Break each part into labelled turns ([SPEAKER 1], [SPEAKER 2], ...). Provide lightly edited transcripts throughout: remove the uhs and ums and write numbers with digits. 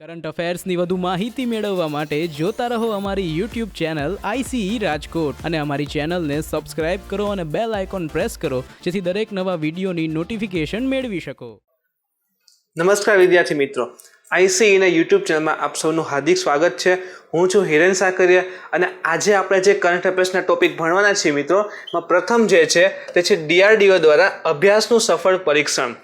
[SPEAKER 1] Current અફેર્સની વધુ માહિતી મેળવવા માટે જોતા રહો અમારી YouTube ચેનલ ICE રાજકોટ અને અમારી ચેનલને સબસ્ક્રાઇબ કરો અને બેલ આઇકોન પ્રેસ કરો જેથી દરેક નવા વિડીયોની નોટિફિકેશન મેળવી શકો.
[SPEAKER 2] નમસ્કાર વિદ્યાર્થી મિત્રો, ICE ના YouTube ચેનલમાં આપ સૌનું હાર્દિક સ્વાગત છે. હું છું હિરેન સાકરિયા અને આજે આપણે જે કરંટ અફેર્સના ટોપિક ભણવાના છીએ મિત્રો, એમાં પ્રથમ જે છે તે છે DRDO દ્વારા અભ્યાસનું સફળ પરીક્ષણ.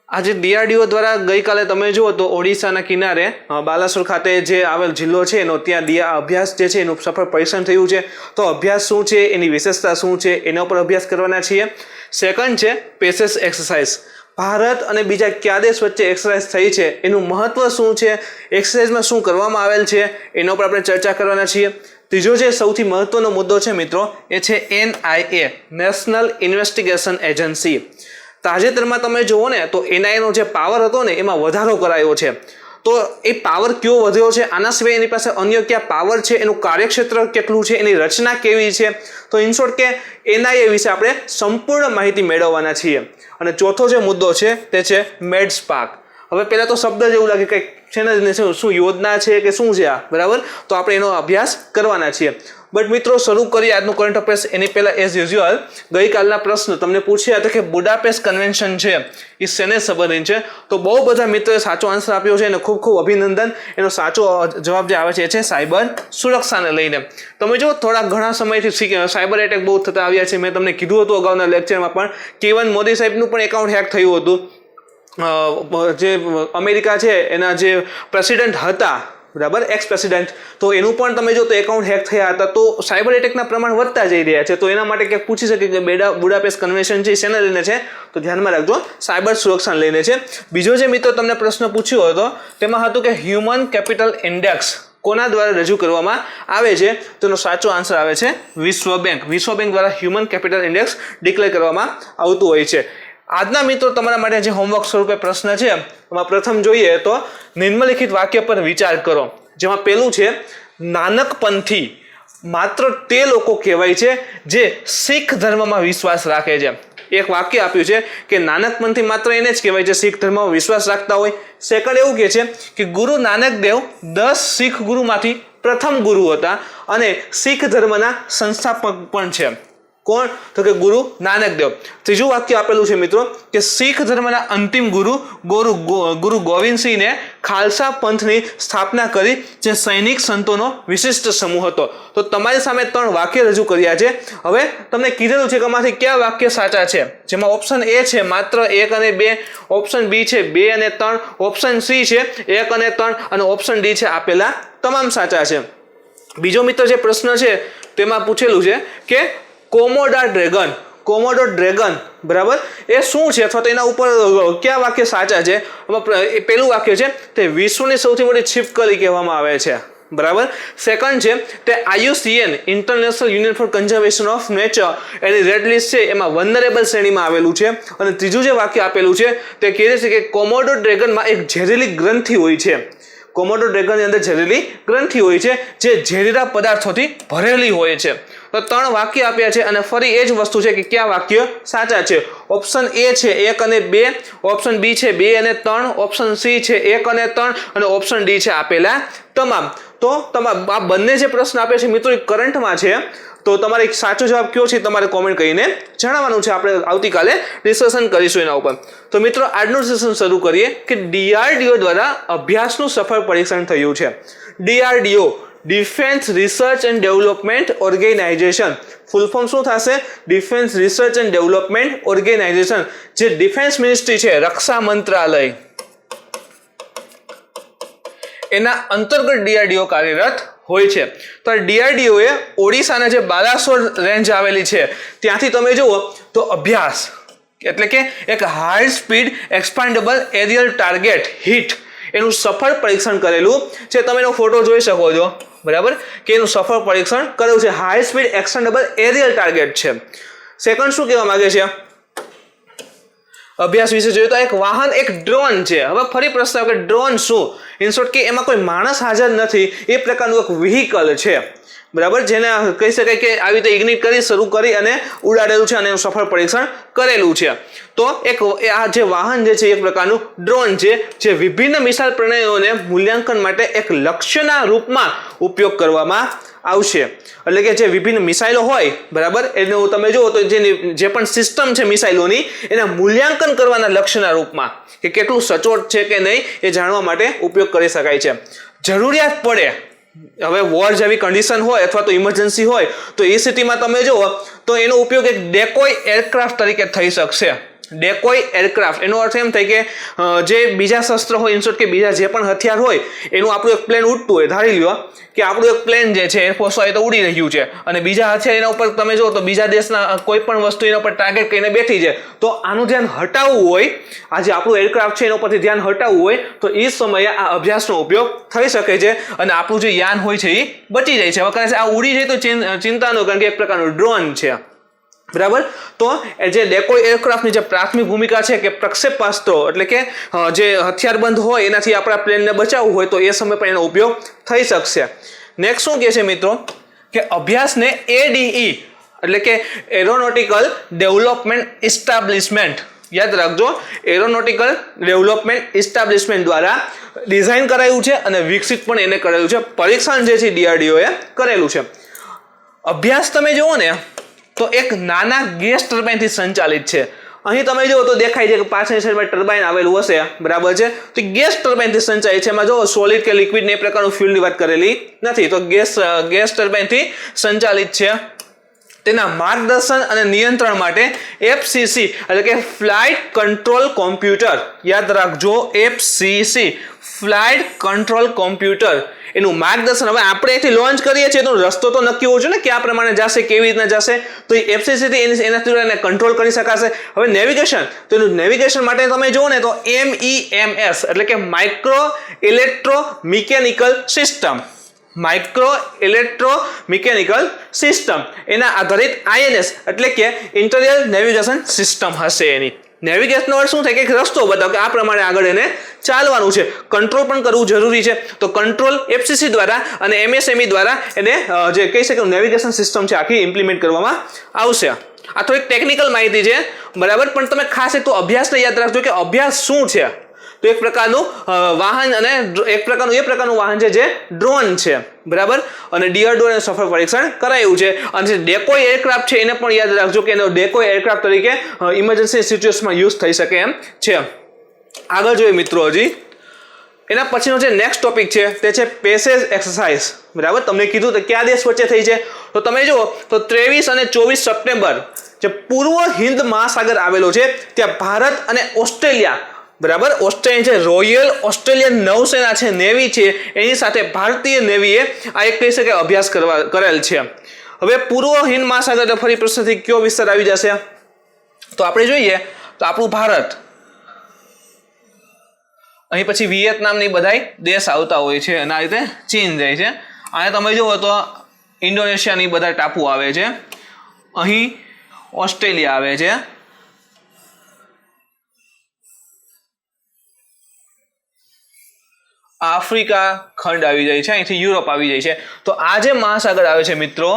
[SPEAKER 2] આજે DRDO દ્વારા ગઈકાલે તમે જુઓ તો ઓડિશાના કિનારે બાલાસોર ખાતે જે આવેલ જિલ્લો છે એનો ત્યાં અભ્યાસ જે છે એનું સફળ પરીક્ષણ થયું છે. તો અભ્યાસ શું છે, એની વિશેષતા શું છે, એના ઉપર અભ્યાસ કરવાના છીએ. સેકન્ડ છે પેસેસ એક્સરસાઇઝ. ભારત અને બીજા કયા દેશ વચ્ચે એક્સરસાઇઝ થઈ છે, એનું મહત્વ શું છે, એક્સરસાઇઝમાં શું કરવામાં આવેલ છે, એના ઉપર આપણે ચર્ચા કરવાના છીએ. ત્રીજો જે સૌથી મહત્વનો મુદ્દો છે મિત્રો, એ છે NIA નેશનલ ઇન્વેસ્ટિગેશન એજન્સી. તાજેતરમાં તમે જુઓ ને તો NIA નો જે પાવર હતો ને એમાં વધારો કરાયો છે. તો એ પાવર કયો વધ્યો છે, આના સિવાય એની પાસે અન્ય કયા પાવર છે, એનું કાર્યક્ષેત્ર કેટલું છે, એની રચના કેવી છે, તો ઇન શોર્ટ કે NIA વિશે આપણે સંપૂર્ણ માહિતી મેળવવાના છીએ. અને ચોથો જે મુદ્દો છે તે છે મેડસ્પાર્ક. હવે પહેલાં તો શબ્દ જ એવું લાગે કે છે ને શું યોજના છે કે શું છે આ, બરાબર? તો આપણે એનો અભ્યાસ કરવાના છીએ. બટ મિત્રો, શરૂ કરીએ આજનું કરંટ અફેર્સ. એની પહેલાં એઝ યુઝ્યુઅલ ગઈકાલના પ્રશ્ન તમને પૂછ્યા હતા કે બુડાપેસ્ટ કન્વેન્શન છે એ શેને સંબંધિત છે. તો બહુ બધા મિત્રોએ સાચો આન્સર આપ્યો છે અને ખૂબ ખૂબ અભિનંદન. એનો સાચો જવાબ જે આવે છે એ છે સાયબર સુરક્ષાને લઈને. તમે જો થોડા ઘણા સમયથી સાયબર એટેક બહુ થતા આવ્યા છે. મેં તમને કીધું હતું અગાઉના લેક્ચરમાં પણ કે મોદી સાહેબનું પણ એકાઉન્ટ હેક થયું હતું. જે અમેરિકા છે એના જે પ્રેસિડેન્ટ હતા, બરાબર, એક્સ પ્રેસિડેન્ટ, તો એનું પણ તમે જો તો એકાઉન્ટ હેક થયા હતા. તો સાયબર એટેકના પ્રમાણ વધતા જઈ રહ્યા છે. તો એના માટે ક્યાંક પૂછી શકે કે બુડાપેસ્ટ કન્વેન્શન છે શેને લઈને છે, તો ધ્યાનમાં રાખજો સાયબર સુરક્ષાને લઈને છે. બીજો જે મિત્રો તમને પ્રશ્ન પૂછ્યો હતો તેમાં હતું કે હ્યુમન કેપિટલ ઇન્ડેક્સ કોના દ્વારા રજૂ કરવામાં આવે છે, તેનો સાચો આન્સર આવે છે વિશ્વ બેંક. વિશ્વ બેંક દ્વારા હ્યુમન કેપિટલ ઇન્ડેક્સ ડિક્લેર કરવામાં આવતું હોય છે. આજના મિત્રો તમારા માટે જે હોમવર્ક સ્વરૂપે પ્રશ્ન છે એમાં પ્રથમ જોઈએ તો નિમ્નલિખિત વાક્ય પર વિચાર કરો. જેમાં પહેલું છે નાનકપંથી માત્ર તે લોકો કહેવાય છે જે શીખ ધર્મમાં વિશ્વાસ રાખે છે. એક વાક્ય આપ્યું છે કે નાનકપંથી માત્ર એને જ કહેવાય છે શીખ ધર્મમાં વિશ્વાસ રાખતા હોય. સેકન્ડ એવું કહે છે કે ગુરુ નાનક દેવ 10 શીખ ગુરુમાંથી પ્રથમ ગુરુ હતા અને શીખ ધર્મના સંસ્થાપક પણ છે. કોણ? તો કે ગુરુ નાનક દેવ. ત્રીજું વાક્ય આપેલું છે મિત્રો કે શીખ ધર્મના અંતિમ ગુરુ ગોવિંદસિંહને ખાલસા પંથની સ્થાપના કરી જે સૈનિક સંતોનો વિશિષ્ટ સમૂહ હતો. તો તમારી સામે 3 વાક્ય રજૂ કર્યા છે. હવે તમને કીધેલું છે કે આમાંથી કયા વાક્ય સાચા છે. જેમાં ઓપ્શન A છે માત્ર 1 અને 2, ઓપ્શન B છે 2 અને 3, ઓપ્શન C છે 1 અને 3 અને ઓપ્શન D છે આપેલા તમામ સાચા છે. બીજો મિત્રો જે પ્રશ્ન છે તેમાં પૂછેલું છે કે કોમોડો ડ્રેગન, બરાબર, એ શું છે અથવા તો એના ઉપર કયા વાક્ય સાચા છે. પહેલું વાક્ય છે તે વિશ્વની સૌથી મોટી છીપકલી કહેવામાં આવે છે, બરાબર. સેકન્ડ છે તે IUCN International Union for Conservation of Nature એની રેડ લિસ્ટ છે એમાં વનરેબલ શ્રેણીમાં આવેલું છે. અને ત્રીજું જે વાક્ય આપેલું છે તે કહે છે કે કોમોડો ડ્રેગનમાં એક ઝેરીલી ગ્રંથિ હોય છે. કોમોડો ડ્રેગનની અંદર ઝેરીલી ગ્રંથિ હોય છે જે ઝેરીલા પદાર્થોથી ભરેલી હોય છે. તો 3 વાક્ય આપ્યા છે અને ફરી એ જ વસ્તુ છે કે કયા વાક્ય સાચા છે. ઓપ્શન A છે 1 અને 2, ઓપ્શન B છે 2 અને 3, ઓપ્શન C છે 1 અને 3 અને ઓપ્શન D છે આપેલા તમામ. તો આ બંને જે પ્રશ્ન આપ્યા છે મિત્રો એ કરંટમાં છે. તો તમારે સાચો જવાબ કયો છે તમારે કોમેન્ટ કરીને જણાવવાનું છે. આપણે આવતીકાલે ડિસ્કશન કરીશું એના ઉપર. તો મિત્રો આજનું સેશન શરૂ કરીએ કે DRDO દ્વારા અભ્યાસનું સફળ પરીક્ષણ થયું છે. DRDO defence research and development organisation. Full form શું થશે? Defence research and development organisation. જે ડિફેન્સ મિનિસ્ટ્રી છે, રક્ષા મંત્રાલય, એના અંતર્ગત DRDO કાર્યરત હોય છે. તો DRDO એ ઓડિશાના જે બાલાસોર રેન્જ આવેલી છે ત્યાંથી તમે જુઓ તો અભ્યાસ એટલે કે એક high speed expendable aerial target HEAT એનું સફળ પરીક્ષણ કરેલું છે. તમે એનો ફોટો જોઈ શકો છો, બરાબર, કે એનું સફળ પરીક્ષણ કરેલું છે. High speed expendable aerial target છે. સેકન્ડ શું કહેવા માંગે છે? અભ્યાસ વિશે જોઈએ તો એક વાહન એક ડ્રોન છે. હવે ફરી પ્રશ્ન કે ડ્રોન શું? ઇન શોર્ટ કે એમાં કોઈ માણસ હાજર નથી એ પ્રકારનું એક વ્હીકલ છે, બરાબર, જેને કહી શકાય કે આવી રીતે ઇગ્નિટ કરી શરૂ કરી અને ઉડાડેલું છે અને એનું સફળ પરીક્ષણ કરેલું છે. તો આ જે વાહન જે છે એક પ્રકારનું ડ્રોન છે જે વિભિન્ન મિસાઇલ પ્રણયોને મૂલ્યાંકન માટે એક લક્ષ્યના રૂપમાં ઉપયોગ કરવામાં આવશે. એટલે કે જે વિભિન્ન મિસાઇલો હોય, બરાબર, એનું તમે જુઓ તો જે પણ સિસ્ટમ છે મિસાઇલોની એના મૂલ્યાંકન કરવાના લક્ષ્યના રૂપમાં કે કેટલું સચોટ છે કે નહીં એ જાણવા માટે ઉપયોગ કરી શકાય છે. જરૂરિયાત પડે, હવે વોર જેવી કન્ડિશન હોય અથવા તો ઇમરજન્સી હોય તો એ સ્થિતિમાં તમે જુઓ તો એનો ઉપયોગ એક ડેકોય એરક્રાફ્ટ તરીકે થઈ શકશે. ડેકોય એરક્રાફ્ટ એનો અર્થ એમ થાય કે જે બીજા શસ્ત્ર હોય, ઇન શોર્ટ કે બીજા જે પણ હથિયાર હોય એનું આપણું એક પ્લેન ઉડતું હોય, ધારી લ્યો કે આપણું એક પ્લેન જે છે એરફોર્સ હોય તો ઉડી રહ્યું છે અને બીજા હથિયાર એના ઉપર તમે જુઓ તો બીજા દેશના કોઈ પણ વસ્તુ એના ઉપર ટાર્ગેટ કરીને બેઠી છે, તો આનું ધ્યાન હટાવવું હોય, આ જે આપણું એરક્રાફ્ટ છે એના ઉપરથી ધ્યાન હટાવવું હોય તો એ સમયે આ અભ્યાસનો ઉપયોગ થઈ શકે છે અને આપણું જે યાન હોય છે એ બચી જાય છે. હવે કદાચ આ ઉડી જાય તો ચિંતા ન, કારણ કે એક પ્રકારનું ડ્રોન છે, બરાબર. તો જે ડેકોય એરક્રાફ્ટની જે પ્રાથમિક ભૂમિકા છે કે પ્રક્ષેપાસ્ત્રો એટલે કે જે હથિયારબંધ હોય એનાથી આપણા પ્લેનને બચાવવું હોય તો એ સમય પણ એનો ઉપયોગ થઈ શકશે. નેક્સ્ટ શું કહે છે મિત્રો કે અભ્યાસને ADE એટલે કે એરોનોટિકલ ડેવલપમેન્ટ એસ્ટાબ્લિશમેન્ટ, યાદ રાખજો, એરોનોટિકલ ડેવલપમેન્ટ એસ્ટાબ્લિશમેન્ટ દ્વારા ડિઝાઇન કરાયું છે અને વિકસિત પણ એને કરેલું છે. પરીક્ષણ જે છે DRDO એ કરેલું છે. અભ્યાસ તમે જુઓ ને તો એક નાના ગેસ ટર્બાઇનથી સંચાલિત છે. અહીં તમે જુઓ તો દેખાય છે કે પાછળની સાઈડમાં ટર્બાઇન આવેલું હશે, બરાબર છે, તો ગેસ ટર્બાઇનથી સંચાલિત છે. એમાં જો સોલિડ કે લિક્વિડ ને એ પ્રકારનું ફ્યુલની વાત કરેલી નથી, તો ગેસ ટર્બાઇનથી સંચાલિત છે. તેના માર્ગદર્શન અને નિયંત્રણ માટે FCC એટલે કે ફ્લાઇટ કંટ્રોલ કોમ્પ્યુટર, યાદ રાખજો, FCC ફ્લાઇટ કંટ્રોલ કોમ્પ્યુટર એનું માર્ગદર્શન. હવે આપણે અહીંથી લોન્ચ કરીએ છીએ તો રસ્તો તો નક્કી હોવો જોઈએ ને, કયા પ્રમાણે જશે, કેવી રીતના જશે, તો એ FCC થી એના દ્વારા એને કંટ્રોલ કરી શકાશે. હવે નેવિગેશન, તો એનું નેવિગેશન માટે તમે જુઓ ને તો MEMS એટલે કે micro electro mechanical system, micro electro mechanical system એના આધારિત INS એટલે કે ઇન્ટિરિયર નેવિગેશન સિસ્ટમ હશે. એની નેવિગેશનનો અર્થ શું થાય કે રસ્તો બતાવો કે આ પ્રમાણે આગળ એને ચાલવાનું છે. કંટ્રોલ પણ કરવું જરૂરી છે, તો કંટ્રોલ FCC દ્વારા અને MSME દ્વારા એને જે કહી શકાય નેવિગેશન સિસ્ટમ છે આખી ઇમ્પ્લિમેન્ટ કરવામાં આવશે. આ થોડીક ટેકનિકલ માહિતી છે, બરાબર, પણ તમે ખાસ એક તો અભ્યાસને યાદ રાખજો કે અભ્યાસ શું છે. તો એક પ્રકારનું વાહન અને એક પ્રકારનું વાહન છે જે ડ્રોન છે, બરાબર, અને DRDO ને સફળ પરીક્ષણ કરાયું છે. અને જે ડેકોય એરક્રાફ્ટ છે એને પણ યાદ રાખજો કે એનો ડેકોય એરક્રાફ્ટ તરીકે ઇમરજન્સી સિચ્યુએશનમાં યુઝ થઈ શકે એમ છે. આગળ જોઈએ મિત્રો, હજી એના પછીનો જે નેક્સ્ટ ટોપિક છે તે છે પેસેજ એક્સરસાઇઝ, બરાબર. તમને કીધું તો કયા દેશ વચ્ચે થઈ છે, તો તમે જુઓ તો 23 અને 24 સપ્ટેમ્બર જે પૂર્વ હિન્દ મહાસાગર આવેલો છે ત્યાં ભારત અને ઓસ્ટ્રેલિયા, બરાબર, ઓસ્ટ્રેલિયન છે રોયલ ઓસ્ટ્રેલિયન નૌસેના છે, નેવી છે, એની સાથે ભારતીય નેવીએ આ એક કહી શકાય અભ્યાસ કરેલ છે. હવે પૂર્વ હિન્દ મહાસાગર ફરી પ્રશ્નથી કયો વિસ્તાર આવી જશે, તો આપણે જોઈએ તો આપણું ભારત, અહીં પછી વિયેતનામની બધાય દેશ આવતા હોય છે અને આ રીતે ચીન જાય છે. અને તમે જુઓ તો ઇન્ડોનેશિયાની બધા ટાપુ આવે છે, અહીં ઓસ્ટ્રેલિયા આવે છે, આફ્રિકા ખંડ આવી જાય છે, અહીંથી યુરોપ આવી જાય છે. તો આ જે મહાસાગર આવે છે મિત્રો,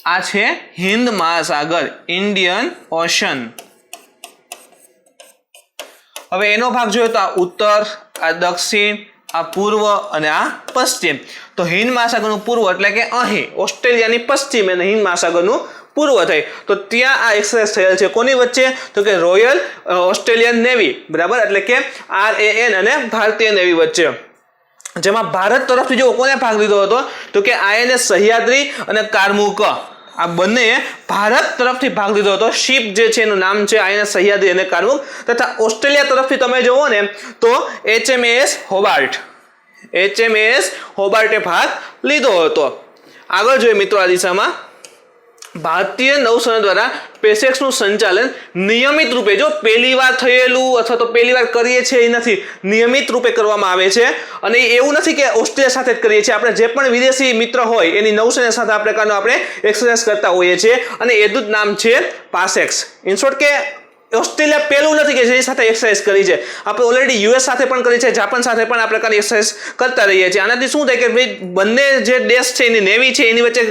[SPEAKER 2] આ છે હિન્દ મહાસાગર, ઇન્ડિયન ઓશન. હવે એનો ભાગ જોઈએ તો આ ઉત્તર, આ દક્ષિણ, આ પૂર્વ અને આ પશ્ચિમ. તો હિન્દ મહાસાગરનું પૂર્વ એટલે કે અહીં ઓસ્ટ્રેલિયાની પશ્ચિમ અને હિન્દ મહાસાગરનું પૂર્વ થઈ. તો ત્યાં આ એક્સરસાઇઝ થયેલ છે કોની વચ્ચે, તો કે રોયલ ઓસ્ટ્રેલિયન નેવી, બરાબર, એટલે કે RAN અને ભારતીય નેવી વચ્ચે. જેમાં ભારત તરફથી જો કોને ભાગ લીધો હતો તો કે INS સહ્યાદ્રી અને કારમુક, આ બંને ભારત તરફથી ભાગ લીધો હતો. શિપ જે છે એનું નામ છે INS સહ્યાદ્રી અને કારમુક. તથા ઓસ્ટ્રેલિયા તરફથી તમે જુઓ ને તો HMAS હોબાર્ટ, HMAS હોબાર્ટે ભાગ લીધો હતો. આગળ જોઈએ મિત્રો, આ દિશામાં ભારતીય નૌસેના દ્વારા પેસેક્સનું સંચાલન નિયમિત રૂપે, જો પહેલી વાર થયેલું અથવા તો પહેલી વાર કરીએ છીએ એ નથી, નિયમિત રૂપે કરવામાં આવે છે. અને એવું નથી કે ઓસ્ટ્રેલિયા સાથે જ કરીએ છીએ, આપણે જે પણ વિદેશી મિત્ર હોય એની નૌસેના સાથે આ પ્રકારનો આપણે એક્સરસાઇઝ કરતા હોઈએ છીએ અને એનું જ નામ છે પાસેક્સ. ઇન શોર્ટ કે ઓસ્ટ્રેલિયા પહેલું નથી કે જેની સાથે એક્સરસાઇઝ કરી છે. આપણે ઓલરેડી યુએસ સાથે પણ કરી છે, જાપાન સાથે પણ આ પ્રકારની એક્સરસાઇઝ કરતા રહીએ છીએ. આનાથી શું થાય કે ભાઈ બંને જે દેશ છે એની નેવી છે એની વચ્ચે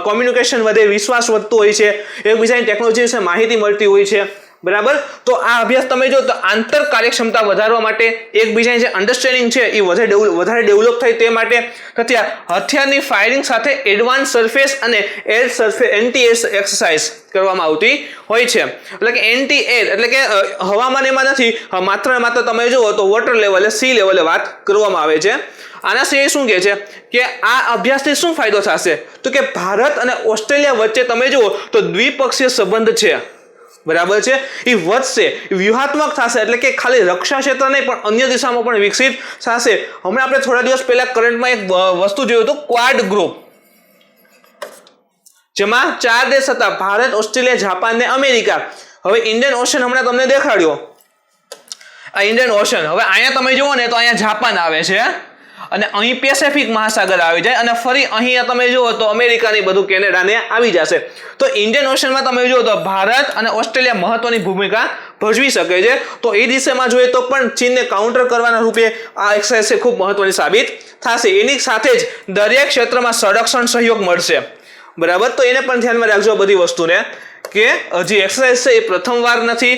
[SPEAKER 2] કોમ્યુનિકેશન વધે, વિશ્વાસ વધતો હોય છે, એકબીજાની ટેકનોલોજી વિશે માહિતી મળતી હોય છે. બરાબર. તો આ અભ્યાસ તમે જો તો આંતર કાર્યક્ષમતા વધારવા માટે, એકબીજાની જે અન્ડરસ્ટેન્ડિંગ છે એ વધારે ડેવલપ થાય તે માટે તથા હથિયારની ફાયરિંગ સાથે એડવાન્સ સરફેસ અને એર સરફેસ એન્ટી એક્સરસાઇઝ કરવામાં આવતી હોય છે. એટલે કે એન્ટી એર એટલે કે હવામાન એમાં નથી, માત્ર ને માત્ર તમે જુઓ તો વોટર લેવલે, સી લેવલે વાત કરવામાં આવે છે. આના સિવાય શું કહે છે કે આ અભ્યાસથી શું ફાયદો થશે તો કે ભારત અને ઓસ્ટ્રેલિયા વચ્ચે તમે જુઓ તો દ્વિપક્ષીય સંબંધ છે, બરાબર છે, એ વધશે, વ્યૂહાત્મક થશે. એટલે કે ખાલી રક્ષા ક્ષેત્ર નહીં પણ અન્ય દિશામાં પણ વિકસિત થશે. હમણાં આપણે થોડા દિવસ પહેલા કરંટમાં એક વસ્તુ જોયું હતું, ક્વાડ ગ્રુપ, જેમાં 4 દેશ હતા, ભારત, ઓસ્ટ્રેલિયા, જાપાન ને અમેરિકા. હવે ઇન્ડિયન ઓશન હમણાં તમને દેખાડ્યો, આ ઇન્ડિયન ઓશન. હવે અહીંયા તમે જુઓ ને તો અહીંયા જાપાન આવે છે અને અહીં પેસિફિક મહાસાગર આવી જાય અને ફરી અહીંયા તમે જુઓ તો અમેરિકાની બધું કેનેડાને આવી જશે. તો ઇન્ડિયન ઓશનમાં તમે જુઓ તો ભારત અને ઓસ્ટ્રેલિયા મહત્વની ભૂમિકા ભજવી શકે છે. તો એ દિશામાં જોઈએ તો પણ ચીનને કાઉન્ટર કરવાના રૂપે આ એક્સરસાઇઝ ખૂબ મહત્વની સાબિત થશે. એની સાથે જ દરેક ક્ષેત્રમાં સંરક્ષણ સહયોગ મળશે. બરાબર. તો એને પણ ધ્યાનમાં રાખજો બધી વસ્તુને કે જે એક્સરસાઇઝ છે એ પ્રથમવાર નથી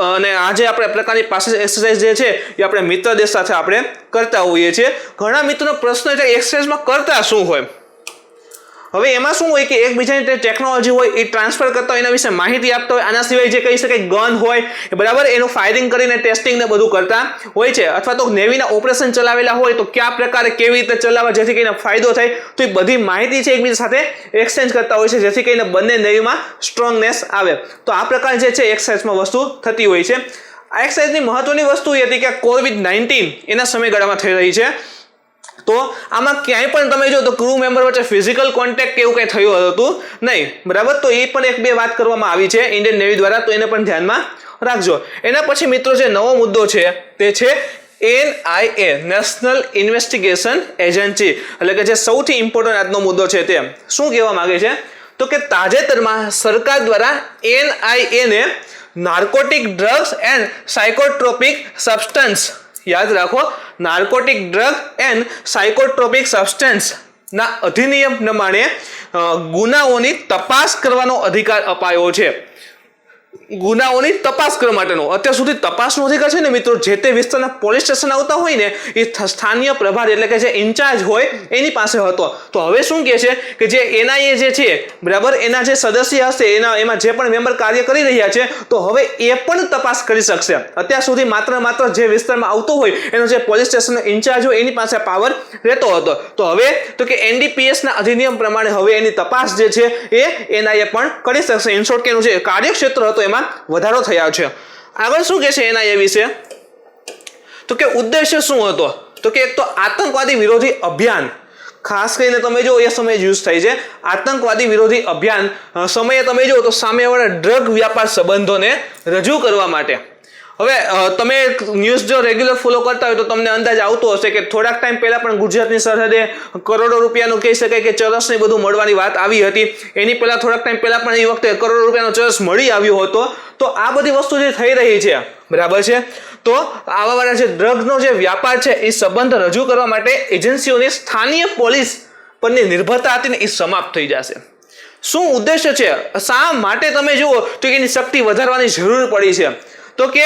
[SPEAKER 2] અને આજે આપણે પ્રકારની પાસે એક્સરસાઇઝ જે છે એ આપણે મિત્ર દેશ સાથે આપણે કરતા હોઈએ છીએ. ઘણા મિત્રોનો પ્રશ્ન છે એક્સરસાઇઝમાં કરતા શું હોય. હવે એમાં શું હોય કે એકબીજાની જે ટેકનોલોજી હોય એ ટ્રાન્સફર કરતા હોય, એના વિશે માહિતી આપતા હોય. આના સિવાય જે કહી શકાય ગન હોય, બરાબર, એનું ફાયરિંગ કરીને ટેસ્ટિંગ ને બધું કરતા હોય છે. અથવા તો નેવીના ઓપરેશન ચલાવેલા હોય તો કયા પ્રકારે કેવી રીતે ચલાવવા જેથી કરીને ફાયદો થાય, તો એ બધી માહિતી છે એકબીજા સાથે એક્સચેન્જ કરતા હોય છે જેથી કરીને બંને નેવીમાં સ્ટ્રોંગનેસ આવે. તો આ પ્રકાર જે છે એક્સરસાઇઝમાં વસ્તુ થતી હોય છે. આ એક્સરસાઇઝની મહત્વની વસ્તુ એ હતી કે COVID-19 એના સમયગાળામાં થઈ રહી છે. તો આમાં ક્યાંય પણ તમે જો તો ક્રૂ મેમ્બર વચ્ચે ફિઝિકલ કોન્ટેક્ટ કે એવું કંઈ થયું હતું નહીં. બરાબર. તો એ પણ એક બે વાત કરવામાં આવી છે ઇન્ડિયન નેવી દ્વારા, તો એને પણ ધ્યાનમાં રાખજો. એના પછી મિત્રો જે નવો મુદ્દો છે તે છે NIA, નેશનલ ઇન્વેસ્ટિગેશન એજન્સી. એટલે કે જે સૌથી ઇમ્પોર્ટન્ટ આજનો મુદ્દો છે તે શું કહેવા માંગે છે તો કે તાજેતરમાં સરકાર દ્વારા NIA ને narcotic drugs and psychotropic substance, યાદ રાખો, narcotic drug and psychotropic substance ના અધિનિયમ પ્રમાણે ગુનાઓની તપાસ કરવાનો અધિકાર અપાયો છે. ગુનાઓની તપાસ કરવા માટેનો અત્યાર સુધી તપાસનો અધિકાર છે ને મિત્રો, જે તે વિસ્તારના પોલીસ સ્ટેશન આવતા હોય ને એ સ્થાનીય પ્રભારી એટલે કે જે ઇન્ચાર્જ હોય એની પાસે હતો. તો હવે શું કહે છે કે જે NIA જે છે, બરાબર, એના જે સદસ્ય હશે એમાં જે પણ મેમ્બર કાર્ય કરી રહ્યા છે તો હવે એ પણ તપાસ કરી શકશે. અત્યાર સુધી માત્ર જે વિસ્તારમાં આવતો હોય એનો જે પોલીસ સ્ટેશનનો ઇન્ચાર્જ હોય એની પાસે પાવર રહેતો હતો. તો હવે તો કે NDPS ના અધિનિયમ પ્રમાણે હવે એની તપાસ જે છે એ NIA પણ કરી શકશે. ઇન શોર્ટ કે એનું જે કાર્યક્ષેત્ર હતો એમાં વધારો થયા છે. આગળ શું કહે છે NIA વિશે તો કે ઉદ્દેશ્ય શું હતો તો કે એક તો આતંકવાદી વિરોધી અભિયાન, ખાસ કરીને તમે જો એ સમયે યુઝ થાય છે આતંકવાદી વિરોધી અભિયાન સમયે તમે જો તો સામેવાળા ડ્રગ વ્યાપાર સંબંધોને રજૂ કરવા માટે. હવે તમે ન્યૂઝ જો રેગ્યુલર ફોલો કરતા હોય તો તમને અંદાજ આવતો હશે કે થોડાક ટાઈમ પહેલા પણ ગુજરાતની સરહદે કરોડો રૂપિયાનું કહી શકાય કે ચરસને બધું મળવાની વાત આવી હતી. એની પહેલા થોડાક ટાઈમ પહેલા પણ એ વખતે કરોડો રૂપિયાનો ચરસ મળી આવ્યો હતો. તો આ બધી વસ્તુ જે થઈ રહી છે, બરાબર છે, તો આવા વાળા જે ડ્રગ્સનો જે વ્યાપાર છે એ સંબંધ રજૂ કરવા માટે એજન્સીઓની સ્થાનીય પોલીસ પરની નિર્ભરતા હતી ને એ સમાપ્ત થઈ જશે. શું ઉદ્દેશ્ય છે, શા માટે તમે જુઓ તો એની શક્તિ વધારવાની જરૂર પડી છે તો કે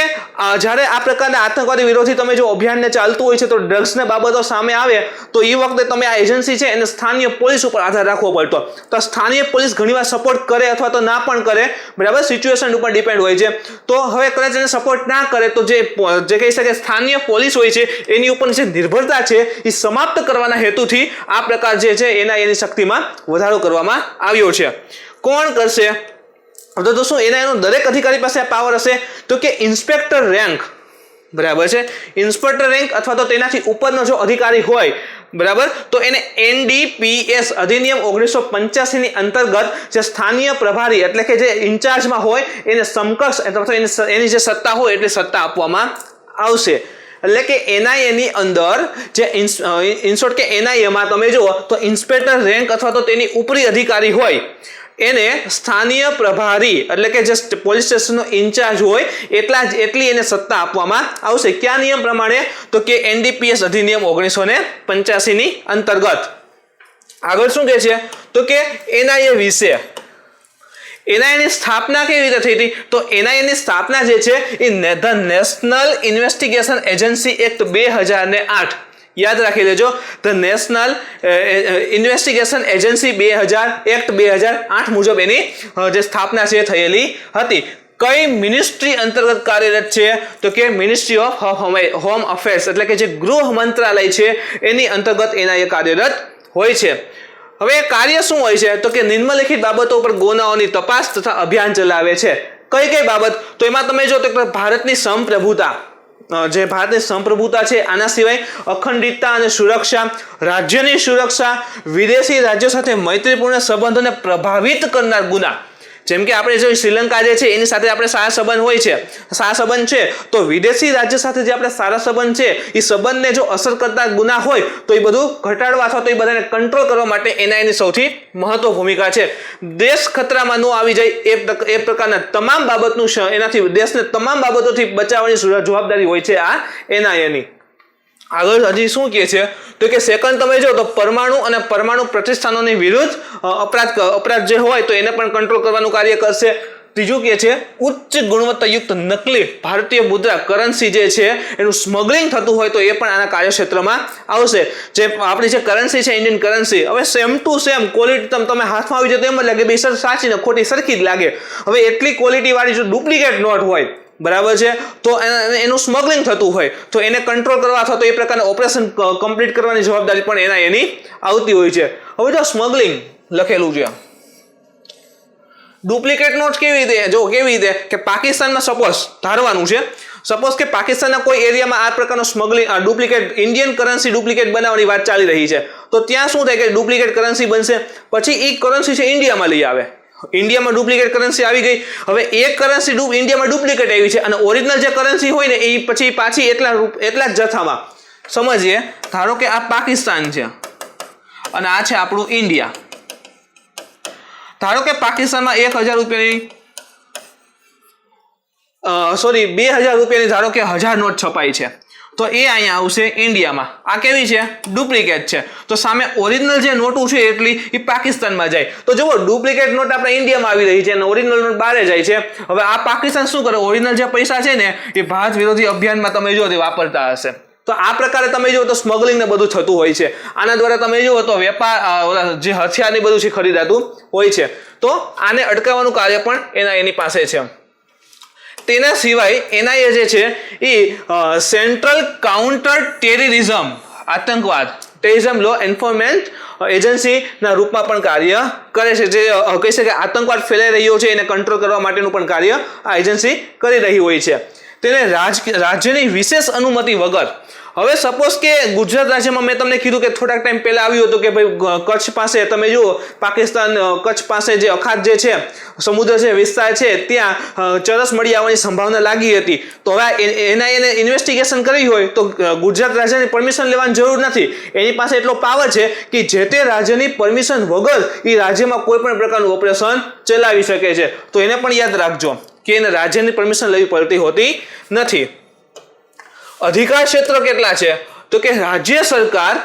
[SPEAKER 2] જ્યારે આ પ્રકારના આતંકવાદી વિરોધી તમે જો અભિયાનને ચાલતું હોય છે તો ડ્રગ્સના બાબતો સામે આવે તો એ વખતે તમે આ એજન્સી છે એને સ્થાનીય પોલીસ ઉપર આધાર રાખવો પડતો. તો સ્થાનીય પોલીસ ઘણીવાર સપોર્ટ કરે અથવા તો ના પણ કરે, બરાબર, સિચ્યુએશન ઉપર ડિપેન્ડ હોય છે. તો હવે કદાચ એને સપોર્ટ ના કરે તો જે કહી શકે સ્થાનીય પોલીસ હોય છે એની ઉપર જે નિર્ભરતા છે એ સમાપ્ત કરવાના હેતુથી આ પ્રકાર જે છે એની શક્તિમાં વધારો કરવામાં આવ્યો છે. કોણ કરશે તો શું એનો દરેક અધિકારી પાસે આ પાવર હશે તો કે ઇન્સ્પેક્ટર રેન્ક, બરાબર છે, ઇન્સ્પેક્ટર રેન્ક અથવા તો તેનાથી ઉપરનો જો અધિકારી હોય, બરાબર, તો એને NDPS અધિનિયમ 1985 ની અંતર્ગત જે સ્થાનીય પ્રભારી એટલે કે જે ઇન્ચાર્જમાં હોય એને સમકક્ષ અથવા તો એની જે સત્તા હોય એટલી સત્તા આપવામાં આવશે. એટલે કે NIA ની અંદર જે ઇનશોર્ટ કે NIA માં તમે જુઓ તો ઇન્સ્પેક્ટર રેન્ક અથવા તો તેની ઉપરી અધિકારી હોય એને સ્થાનીય પ્રભારી એટલે કે જે પોલીસ સ્ટેશનનો ઇન્ચાર્જ હોય એટલી એને સત્તા આપવામાં આવશે. કયા નિયમ પ્રમાણે? તો કે NDPS અધિનિયમ 1985 ની અંતર્ગત. આગળ શું કહે છે? તો કે NIA વિશે. NIA ની સ્થાપના કેવી રીતે થઈ હતી? તો NIA ની સ્થાપના જે છે એ the National Investigation Agency Act 2008, યાદ રાખી લેજો, the National Investigation Agency Act 2008 મુજબ એની જે સ્થાપના છે થયેલી હતી. કઈ મિનિસ્ટ્રી અંતર્ગત કાર્યરત છે? તો કે મિનિસ્ટ્રી ઓફ હોમ અફેર્સ એટલે કે જે ગૃહ મંત્રાલય છે એની અંતર્ગત NIA કાર્યરત હોય છે. હવે કાર્ય શું હોય છે? તો કે નિમ્નલિખિત બાબતો પર ગુનાઓની તપાસ તથા અભિયાન ચલાવે છે. કઈ કઈ બાબત? તો એમાં તમે જો તો ભારતની સંપ્રભુતા, જે ભારતની સંપ્રભુતા છે આના સિવાય અખંડિતતા અને સુરક્ષા, રાજ્યની સુરક્ષા, વિદેશી રાજ્યો સાથે મૈત્રીપૂર્ણ સંબંધોને પ્રભાવિત કરનાર ગુના. જેમ કે આપણે જો શ્રીલંકા જે છે એની સાથે આપણે સારા સંબંધ હોય છે, સારા સંબંધ છે, તો વિદેશી રાજ્ય સાથે જે આપણે સારા સંબંધ છે એ સંબંધને જો અસર કરતા ગુના હોય તો એ બધું ઘટાડવા અથવા તો એ બધાને કંટ્રોલ કરવા માટે NIA ની સૌથી મહત્વ ભૂમિકા છે. દેશ ખતરામાં ન આવી જાય એ પ્રકારના તમામ બાબતનું એનાથી દેશને તમામ બાબતોથી બચાવવાની જવાબદારી હોય છે આ NIA ની. આગળ હજી શું કહે છે? તો કે સેકન્ડ તમે જો તો પરમાણુ અને પરમાણુ પ્રતિષ્ઠાનોની વિરુદ્ધ અપરાધ જે હોય તો એને પણ કંટ્રોલ કરવાનું કાર્ય કરશે. ત્રીજું કહે છે ઉચ્ચ ગુણવત્તાયુક્ત નકલી ભારતીય મુદ્રા કરન્સી જે છે એનું સ્મગલિંગ થતું હોય તો એ પણ આના કાર્યક્ષેત્રમાં આવશે. જે આપણી જે કરન્સી છે ઇન્ડિયન કરન્સી, હવે સેમ ટુ સેમ ક્વોલિટી તમે હાથમાં આવી જાય તો એમ જ લાગે બે સાચી ને ખોટી સરખી જ લાગે. હવે એટલી ક્વોલિટી વાળી જો ડુપ્લિકેટ નોટ હોય, બરાબર છે, તો એનું સ્મગલિંગ થતું હોય તો એને કંટ્રોલ કરવા અથવા તો એ પ્રકારના ઓપરેશન કમ્પ્લીટ કરવાની જવાબદારી પણ એની આવતી હોય છે. હવે જો સ્મગલિંગ લખેલું છે, ડુપ્લિકેટ નોટ કેવી રીતે કે પાકિસ્તાનમાં સપોઝ ધારવાનું છે, સપોઝ કે પાકિસ્તાનના કોઈ એરિયામાં આ પ્રકારનો smuggling duplicate Indian currency duplicate બનાવવાની વાત ચાલી રહી છે, તો ત્યાં શું થાય કે ડુપ્લિકેટ કરન્સી બનશે, પછી એ કરન્સી છે ઇન્ડિયામાં લઈ આવે, ઇન્ડિયામાં ડુપ્લિકેટ કરન્સી આવી ગઈ. હવે એક કરન્સી ઇન્ડિયામાં ડુપ્લિકેટ આવી છે અને ઓરિજિનલ જે કરન્સી હોય ને એ પછી પાછી એટલા જ જથ્થામાં. સમજીએ, ધારો કે આ પાકિસ્તાન છે અને આ છે આપણું ઇન્ડિયા. ધારો કે પાકિસ્તાનમાં 1000 રૂપિયાની 2000 રૂપિયાની ધારો કે 1000 નોટ છપાઈ છે, તો એ અહીંયા આવશે ઇન્ડિયામાં. આ કેવી છે? ડુપ્લિકેટ છે. તો સામે ઓરિજિનલ જે નોટું છે એટલી એ પાકિસ્તાનમાં જાય. તો જુઓ, ડુપ્લિકેટ નોટ આપણે ઇન્ડિયામાં આવી રહી છે અને ઓરિજિનલ નોટ બહાર જાય છે. હવે આ પાકિસ્તાન શું કરે? ઓરિજિનલ જે પૈસા છે ને એ ભારત વિરોધી અભિયાનમાં તમે જો તે વાપરતા હશે. તો આ પ્રકારે તમે જુઓ તો સ્મગલિંગ ને બધું થતું હોય છે. આના દ્વારા તમે જુઓ તો વેપાર જે હથિયાર ને બધું છે ખરીદાતું હોય છે. તો આને અટકાવવાનું કાર્ય પણ એની પાસે છે. તેના સિવાય NIA જે છે એ સેન્ટ્રલ કાઉન્ટર ટેરરિઝમ આતંકવાદ ટેરરિઝમ લો એન્ફોર્સમેન્ટ એજન્સીના રૂપમાં પણ કાર્ય કરે છે. જે કહી શકે આતંકવાદ ફેલાઈ રહ્યો છે એને કંટ્રોલ કરવા માટેનું પણ કાર્ય આ એજન્સી કરી રહી હોય છે. તેને રાજ્યની વિશેષ અનુમતિ વગર, હવે સપોઝ કે ગુજરાત રાજ્યમાં મેં તમને કીધું કે થોડાક ટાઈમ પહેલા આવ્યું હતું કે ભાઈ કચ્છ પાસે તમે જુઓ, પાકિસ્તાન કચ્છ પાસે જે અખાત જે છે સમુદ્ર છે વિસ્તાર છે ત્યાં ચરસ મળી આવવાની સંભાવના લાગી હતી. તો હવે એને ઇન્વેસ્ટિગેશન કરવી હોય તો ગુજરાત રાજ્યની પરમિશન લેવાની જરૂર નથી. એની પાસે એટલો પાવર છે કે જે તે રાજ્યની પરમિશન વગર એ રાજ્યમાં કોઈ પણ પ્રકારનું ઓપરેશન ચલાવી શકે છે. તો એને પણ યાદ રાખજો કે એને રાજ્યની પરમિશન લેવી પડતી હોતી નથી. અધિકાર ક્ષેત્ર કેટલા છે? તો કે રાજ્ય સરકાર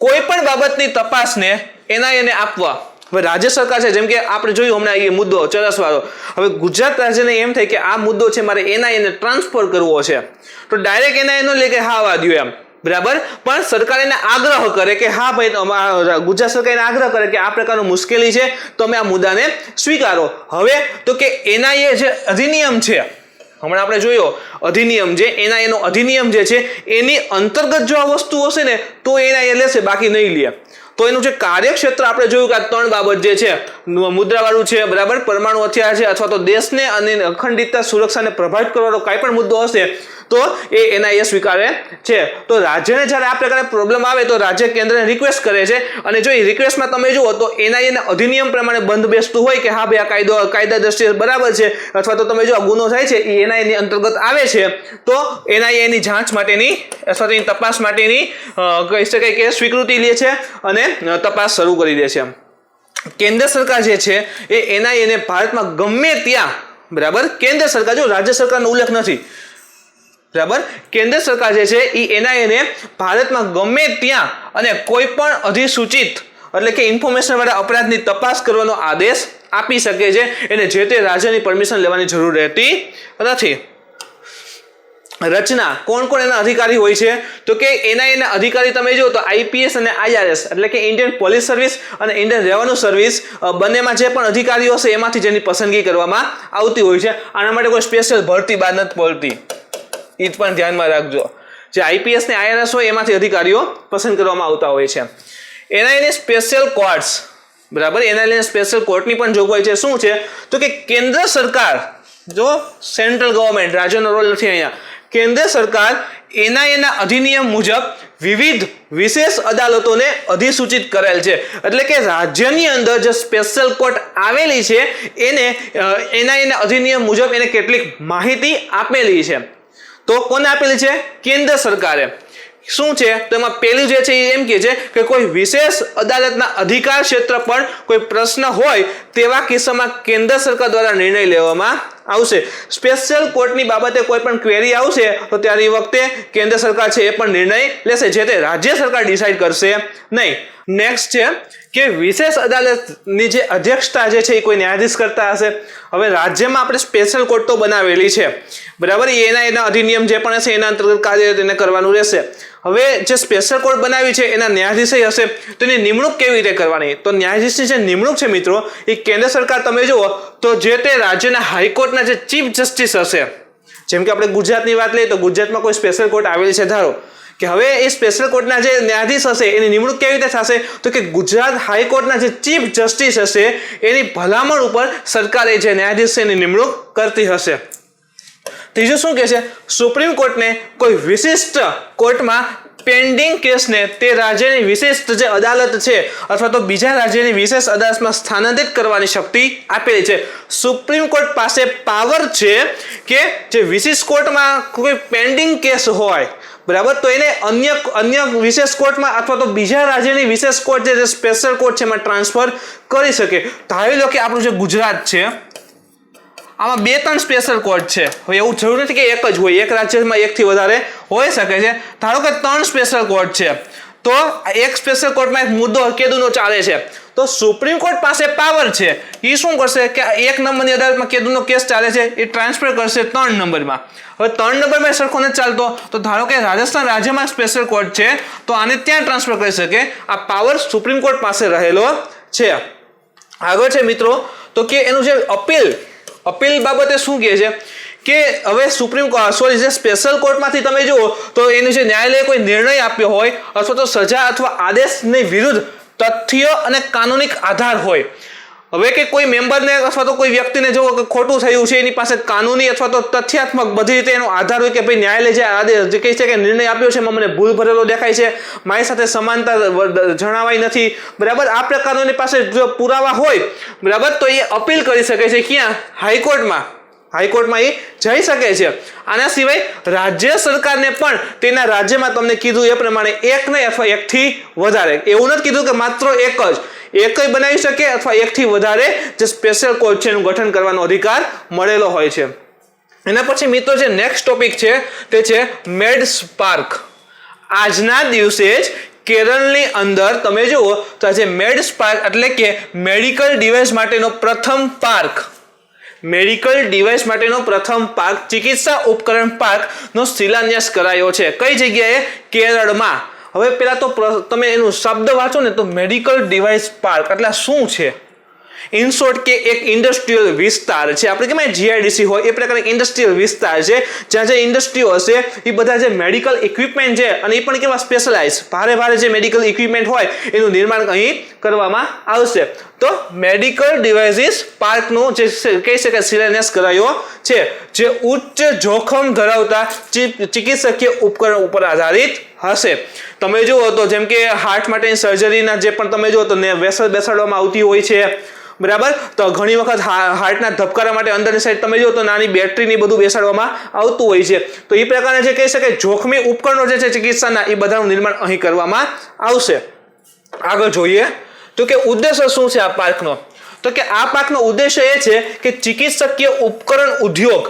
[SPEAKER 2] કોઈ પણ બાબતની તપાસને NIA ને આપવા. હવે રાજ્ય સરકાર છે, જેમ કે આપણે જોયું હમણાં એ મુદ્દો ચરસવાળો, હવે ગુજરાત રાજ્યને એમ થાય કે આ મુદ્દો છે મારે NIA ને ટ્રાન્સફર કરવો છે, તો ડાયરેક્ટ NIA નો લે કે હા વાદ્યું એમ, બરાબર. પણ સરકાર એને આગ્રહ કરે કે હા ભાઈ, ગુજરાત સરકાર એને આગ્રહ કરે કે આ પ્રકારનું મુશ્કેલી છે તમે આ મુદ્દાને સ્વીકારો. હવે તો કે NIA જે અધિનિયમ છે, હમણાં આપણે જોયો અધિનિયમ જે NIA નો અધિનિયમ જે છે એની અંતર્ગત જો આ વસ્તુ હશે ને તો NIA લેશે, બાકી નહીં લે. તો એનું જે કાર્યક્ષેત્ર આપણે જોયું કે આ 3 બાબત જે છે, મુદ્રાવાળું છે, બરાબર, પરમાણુ હથિયાર છે, અથવા તો દેશને અને અખંડિતતા સુરક્ષાને પ્રભાવિત કરવાનો કાંઈ પણ મુદ્દો હશે તો એ NIA સ્વીકારે છે. તો રાજ્યને જ્યારે આ પ્રકારે પ્રોબ્લેમ આવે તો રાજ્ય કેન્દ્રને રિક્વેસ્ટ કરે છે, અને જો એ રિક્વેસ્ટમાં તમે જુઓ તો NIA ના અધિનિયમ પ્રમાણે બંધ બેસતું હોય કે હા ભાઈ આ કાયદા દ્રષ્ટિએ બરાબર છે, અથવા તો તમે જો આ ગુનો થાય છે એ NIA ની અંતર્ગત આવે છે, તો NIA ની જાંચ માટેની અથવા તો તપાસ માટેની કહી શકાય કે સ્વીકૃતિ લે છે અને તપાસ શરૂ કરી દે છે. કેન્દ્ર સરકાર જે છે એ એનઆઈને ભારતમાં ગમે ત્યાં, બરાબર, કેન્દ્ર સરકાર, જો રાજ્ય સરકારનો ઉલ્લેખ નથી, બરાબર, કેન્દ્ર સરકાર જે છે એ એનઆઈને ભારતમાં ગમે ત્યાં અને કોઈ પણ અધિસૂચિત એટલે કે ઇન્ફોર્મેશન વાળા અપરાધની તપાસ કરવાનો આદેશ આપી શકે છે. એને જે તે રાજ્યની પરમિશન લેવાની જરૂર રહેતી નથી. રચના, કોણ કોણ એના અધિકારી હોય છે? તો કે એનઆઈએના અધિકારી તમે જો તો આઈપીએસ અને આઈઆરએસ એટલે કે ઇન્ડિયન પોલીસ સર્વિસ અને ઇન્ડિયન રેવન્યુ સર્વિસ, બંનેમાં જે પણ અધિકારીઓ હશે એમાંથી જેની પસંદગી કરવામાં આવતી હોય છે. આના માટે કોઈ સ્પેશિયલ ભરતી બાદ નથી પડતી, એ પણ ધ્યાનમાં રાખજો. જે આઈપીએસ ને આઈઆરએસ હોય એમાંથી અધિકારીઓ પસંદ કરવામાં આવતા હોય છે. એનઆઈને સ્પેશિયલ કોર્ટ્સ, બરાબર, એનઆઈને સ્પેશિયલ કોર્ટની પણ જોગવાઈ છે. શું છે? તો કે કેન્દ્ર સરકાર, જો સેન્ટ્રલ ગવર્મેન્ટ, રાજ્યનો રોલ નથી અહીંયા, કેન્દ્ર સરકાર એનઆઈએના અધિનિયમ મુજબ વિવિધ વિશેષ અદાલતોને અધિસૂચિત કરેલ છે. એટલે કે રાજ્યની અંદર જે સ્પેશિયલ કોર્ટ આવેલી છે એને એનઆઈએના અધિનિયમ મુજબ એને કેટલીક માહિતી આપેલી છે. તો કોને આપેલી છે? કેન્દ્ર સરકારે. શું છે? તો એમાં પેલું જે છે એ એમ કહે છે કે કોઈ વિશેષ અદાલતના અધિકાર ક્ષેત્ર પર કોઈ પ્રશ્ન હોય તેવા કિસ્સામાં કેન્દ્ર સરકાર દ્વારા નિર્ણય લેવામાં આવશે. સ્પેશિયલ કોર્ટની બાબતે કોઈ પણ ક્વેરી આવશે તો ત્યારે એ વખતે કેન્દ્ર સરકાર છે એ પણ નિર્ણય લેશે, જે તે રાજ્ય સરકાર ડિસાઈડ કરશે નહીં. નેક્સ્ટ છે કે વિશેષ અદાલતની જે અધ્યક્ષતા જે છે એ કોઈ ન્યાયાધીશ કરતા હશે. હવે રાજ્યમાં આપણે સ્પેશિયલ કોર્ટ તો બનાવેલી છે, બરાબર, એના અધિનિયમ જે પણ હશે એના અંતર્ગત કાર્ય તેને કરવાનું રહેશે. હવે જે સ્પેશિયલ કોર્ટ બનાવી છે એના ન્યાયાધીશ હશે તો એની નિમણૂક કેવી રીતે કરવાની? તો ન્યાયાધીશની જે નિમણૂક છે મિત્રો એ કેન્દ્ર સરકાર, તમે જુઓ તો જે તે રાજ્યના હાઈકોર્ટના જે ચીફ જસ્ટિસ હશે, જેમ કે આપણે ગુજરાતની વાત લઈએ તો ગુજરાતમાં કોઈ સ્પેશિયલ કોર્ટ આવેલી છે, ધારો કે હવે એ સ્પેશિયલ કોર્ટના જે ન્યાયાધીશ હશે એની નિમણૂક કેવી રીતે થશે? તો કે ગુજરાત હાઈકોર્ટના જે ચીફ જસ્ટિસ હશે એની ભલામણ ઉપર સરકારે જે ન્યાયાધીશ છે એની નિમણૂક કરતી હશે. ત્રીજું શું કહે છે? સુપ્રીમ કોર્ટને કોઈ વિશિષ્ટ કોર્ટમાં પેન્ડિંગ કેસને તે રાજ્યની વિશિષ્ટ જે અદાલત છે અથવા તો બીજા રાજ્યની વિશેષ અદાલતમાં સ્થાનાંતરિત કરવાની શક્તિ આપેલી છે. સુપ્રીમ કોર્ટ પાસે પાવર છે કે જે વિશિષ્ટ કોર્ટમાં કોઈ પેન્ડિંગ કેસ હોય, બરાબર, તો એને અન્ય વિશેષ કોર્ટમાં અથવા તો બીજા રાજ્યની વિશેષ કોર્ટ જે સ્પેશિયલ કોર્ટ છે એમાં ટ્રાન્સફર કરી શકે. ધારી લો કે આપણું જે ગુજરાત છે આમાં 2-3 સ્પેશિયલ કોર્ટ છે. હવે એવું જરૂર નથી કે એક જ હોય, એક રાજ્યમાં એકથી વધારે હોઈ શકે છે. ધારો કે 3 સ્પેશિયલ કોર્ટ છે તો એક સ્પેશિયલ કોર્ટમાં એક મુદ્દો કેદુનો ચાલે છે તો સુપ્રીમ કોર્ટ પાસે પાવર છે, એ શું કરશે કે 1 નંબરની અદાલતમાં કેદુનો કેસ ચાલે છે એ ટ્રાન્સફર કરશે 3 નંબરમાં. હવે 3 નંબરમાં સરખો નથી ચાલતો તો ધારો કે રાજસ્થાન રાજ્યમાં સ્પેશિયલ કોર્ટ છે તો આને ત્યાં ટ્રાન્સફર કરી શકે. આ પાવર સુપ્રીમ કોર્ટ પાસે રહેલો છે. આગળ છે મિત્રો તો કે એનું જે અપીલ બાબતે શું કહે છે કે હવે જે સ્પેશિયલ કોર્ટમાંથી તમે જુઓ તો એનું જે ન્યાયાલયે કોઈ નિર્ણય આપ્યો હોય અથવા તો સજા અથવા આદેશની વિરુદ્ધ તથ્ય અને કાનૂનિક આધાર હોય. હવે કે કોઈ મેમ્બરને અથવા તો કોઈ વ્યક્તિને જો ખોટું થયું છે એની પાસે કાનૂની અથવા તો તથ્યાત્મક બધી રીતે એનો આધાર હોય કે ભાઈ ન્યાયાલય જે આદેશ જે કહે છે કે નિર્ણય આપ્યો છે એમાં મને ભૂલ ભરેલો દેખાય છે, મારી સાથે સમાનતા જણાવાઈ નથી, બરાબર, આ પ્રકારનો એની પાસે જો પુરાવા હોય, બરાબર, તો એ અપીલ કરી શકે છે. ક્યાં? હાઈકોર્ટમાં એ જઈ શકે છે. આના સિવાય રાજ્ય સરકારને પણ તેના રાજ્યમાં તમને કીધું એ પ્રમાણે એક નહીં અથવા એકથી વધારે, એવું નથી કીધું કે માત્ર એક જ બનાવી શકે અથવા એકથી વધારે જે સ્પેશિયલ કોર્ટ છે એનું ગઠન કરવાનો અધિકાર મળેલો હોય છે. એના પછી મિત્રો જે નેક્સ્ટ ટોપિક છે તે છે મેડસ્પાર્ક. આજના દિવસે જ કેરળની અંદર તમે જુઓ તો આજે મેડસ્પાર્ક એટલે કે મેડિકલ ડિવાઇસ માટેનો પ્રથમ પાર્ક ચિકિત્સા ઉપકરણ પાર્કનો શિલાન્યાસ કરાયો છે. કઈ જગ્યાએ? કેરળમાં. હવે પેલા તો તમે એનું શબ્દ વાંચો ને તો મેડિકલ ડિવાઇસ પાર્ક એટલે શું છે? ઇન શોર્ટ કે એક ઇન્ડસ્ટ્રીયલ વિસ્તાર છે. આપણે કેમ જીઆઈડીસી હોય એ પ્રકારે ઇન્ડસ્ટ્રીયલ વિસ્તાર છે જ્યાં જે ઇન્ડસ્ટ્રીઓ હશે એ બધા જે મેડિકલ ઇક્વિપમેન્ટ છે અને એ પણ કેવા સ્પેશિયલાઇઝ ભારે જે મેડિકલ ઇક્વિપમેન્ટ હોય એનું નિર્માણ અહીં કરવામાં આવશે. તો મેડિકલ ડિવાઇસીસ પાર્કનો જે કહી શકાય શિલાન્યાસ કરાયો છે જે ઉચ્ચ જોખમ ધરાવતા ચિકિત્સકીય ઉપકરણ ઉપર આધારિત હશે. તમે જુઓ તો જેમ કે હાર્ટ માટેની સર્જરીના જે પણ તમે જુઓ તો વેસલ બેસાડવામાં આવતી હોય છે, બરાબર, તો ઘણી વખત હાર્ટના ધબકારા માટે અંદરની સાઈડ તમે જુઓ તો નાની બેટરીની બધું બેસાડવામાં આવતું હોય છે. તો એ પ્રકારના જે કહી શકાય જોખમી ઉપકરણો જે છે ચિકિત્સાના એ બધાનું નિર્માણ અહીં કરવામાં આવશે. આગળ જોઈએ તો કે ઉદ્દેશ્ય શું છે આ પાર્કનો? તો કે આ પાર્કનો ઉદ્દેશ્ય એ છે કે ચિકિત્સકીય ઉપકરણ ઉદ્યોગ,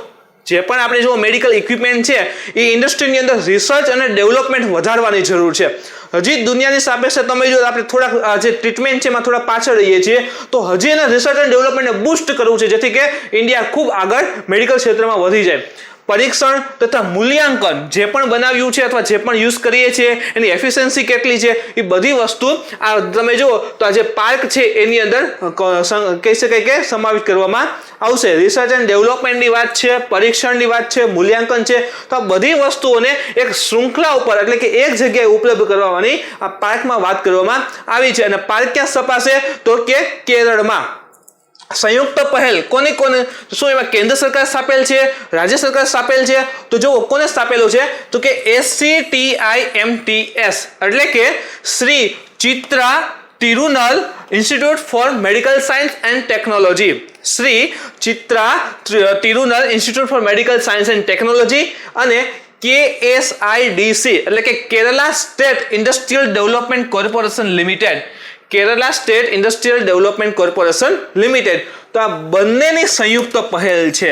[SPEAKER 2] જે પણ આપણે જો મેડિકલ ઇક્વિપમેન્ટ છે એ ઇન્ડસ્ટ્રીની અંદર રિસર્ચ અને ડેવલપમેન્ટ વધારવાની જરૂર છે. હજી દુનિયાની સાપેક્ષે તમે જો આપણે થોડાક જે ટ્રીટમેન્ટ છે એમાં થોડા પાછળ રહીએ છીએ, તો હજી એના રિસર્ચ અને ડેવલપમેન્ટને બૂસ્ટ કરવું છે, જેથી કે ઇન્ડિયા ખૂબ આગળ મેડિકલ ક્ષેત્રમાં વધી જાય. પરીક્ષણ તથા મૂલ્યાંકન જે પણ બનાવ્યું છે અથવા જે પણ યુઝ કરીએ છીએ એની એફિશિયન્સી કેટલી છે એ બધી વસ્તુ આ તમે જુઓ તો આ જે પાર્ક છે એની અંદર કહી શકાય કે સમાવેશ કરવામાં આવશે. રિસર્ચ એન્ડ ડેવલપમેન્ટની વાત છે, પરીક્ષણની વાત છે, મૂલ્યાંકન છે, તો આ બધી વસ્તુઓને એક શૃંખલા ઉપર એટલે કે એક જગ્યાએ ઉપલબ્ધ કરવાની આ પાર્કમાં વાત કરવામાં આવી છે. અને પાર્ક ક્યાં સ્થપાશે? તો કે કેરળમાં. સંયુક્ત પહેલ કોને શું એમાં કેન્દ્ર સરકાર સ્થાપેલ છે, રાજ્ય સરકાર સ્થાપેલ છે? તો જો કોને સ્થાપેલું છે? તો કે SCTIMTS એટલે કે Shri Chitra Tirunal Institute for Medical Science and Technology. Shri Chitra Tirunal Institute for Medical Science and Technology અને KSIDC એટલે કે Kerala State Industrial Development Corporation Limited. Kerala State Industrial Development Corporation Limited. તો આ બંનેની સંયુક્ત પહેલ છે.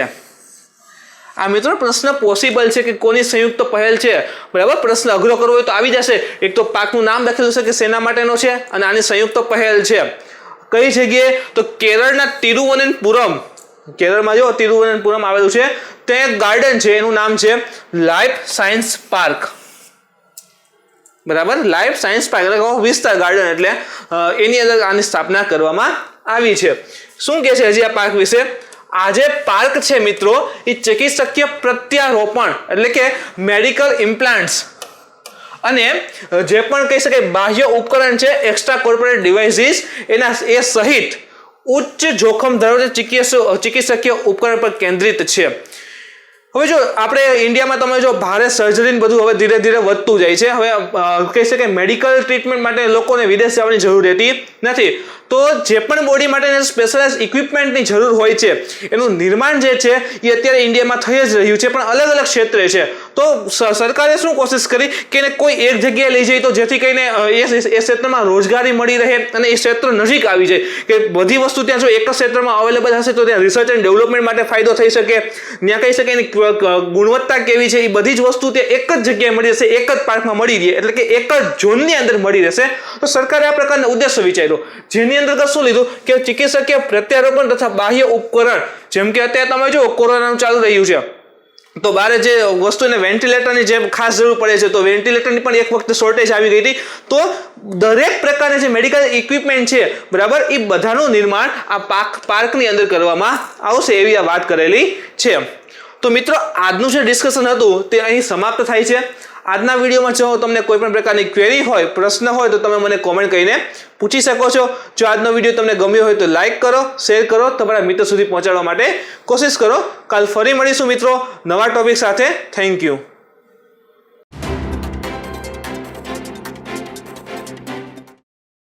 [SPEAKER 2] આ મિત્રો પ્રશ્ન પોસિબલ છે કે કોની સંયુક્ત પહેલ છે, બરાબર? પ્રશ્ન અઘરો કરવો હોય તો આવી જશે. એક તો પાકનું નામ લખેલું છે કે શેના માટેનો છે અને આની સંયુક્ત પહેલ છે. કઈ જગ્યાએ? તો કેરળના તિરુવનંતપુરમ. કેરળમાં જો તિરુવનંતપુરમ આવેલું છે, ત્યાં એક ગાર્ડન છે, એનું નામ છે લાઈફ સાયન્સ પાર્ક. બરાબર, લાઈફ સાયન્સ પાર્ક એટલે વિસ્તાર ગાર્ડન, એટલે એની અંદર આની સ્થાપના કરવામાં આવી છે. શું કહે છે હજી આ પાર્ક વિશે? આ જે પાર્ક છે મિત્રો એ ચિકિત્સકીય પ્રત્યારોપણ એટલે કે મેડિકલ ઇમ્પ્લાન્ટ્સ અને જે પણ કહી શકાય બાહ્ય ઉપકરણ છે, એક્સ્ટ્રા કોર્પોરેટ ડિવાઇસીસ એના એ સહિત ઉચ્ચ જોખમ ધરાવતા ચિકિત્સકીય ઉપકરણ પર કેન્દ્રિત છે. હવે જો આપણે ઇન્ડિયામાં તમે જો ભારે સર્જરી બધું હવે ધીરે ધીરે વધતું જાય છે. હવે કહી શકાય મેડિકલ ટ્રીટમેન્ટ માટે લોકોને વિદેશ જવાની જરૂર રહેતી નથી. તો જે પણ બોડી માટે સ્પેશિયલાઇઝ ઇક્વિપમેન્ટની જરૂર હોય છે એનું નિર્માણ જે છે એ અત્યારે ઇન્ડિયામાં થઈ જ રહ્યું છે, પણ અલગ અલગ ક્ષેત્રે છે. તો સરકારે શું કોશિશ કરી કે એને કોઈ એક જગ્યાએ લઈ જાય તો જેથી કરીને એ ક્ષેત્રમાં રોજગારી મળી રહે અને એ ક્ષેત્ર નજીક આવી જાય, કે બધી વસ્તુ ત્યાં જો એક જ ક્ષેત્રમાં અવેલેબલ હશે તો ત્યાં રિસર્ચ એન્ડ ડેવલપમેન્ટ માટે ફાયદો થઈ શકે. ત્યાં કહી શકાય એની ગુણવત્તા કેવી છે એ બધી જ વસ્તુ ત્યાં એક જ જગ્યાએ મળી રહેશે, એક જ પાર્કમાં મળી રહે, એટલે કે એક જ ઝોનની અંદર મળી રહેશે. તો સરકારે આ પ્રકારનો ઉદ્દેશ્ય વિચાર્યો, જેની અંદર શું લીધું કે ચિકિત્સકીય પ્રત્યારોપણ તથા બાહ્ય ઉપકરણ, જેમ કે અત્યારે તમે જો કોરોનાનું ચાલુ રહ્યું છે તો બારે જે વસ્તુને વેન્ટિલેટરની જે ખાસ જરૂર પડે છે, તો વેન્ટિલેટરની પણ એક વખત શોર્ટેજ આવી ગઈ હતી. તો દરેક પ્રકારના જે મેડિકલ ઇક્વિપમેન્ટ છે, બરાબર, એ બધાનું નિર્માણ આ પાર્કની અંદર કરવામાં આવશે એવી આ વાત કરેલી છે. તો મિત્રો આજનું જે ડિસ્કશન હતું તે અહીં સમાપ્ત થાય છે. આજના વિડીયોમાં જો તમને કોઈ પણ પ્રકારની ક્વેરી હોય, પ્રશ્ન હોય તો તમે મને કોમેન્ટ કરીને પૂછી શકો છો. જો આજનો વિડીયો તમને ગમ્યો હોય તો લાઈક કરો, શેર કરો, તમારા મિત્રો સુધી પહોંચાડવા માટે કોશિશ કરો. કાલ ફરી મળીશું મિત્રો નવા ટોપિક સાથે. Thank you.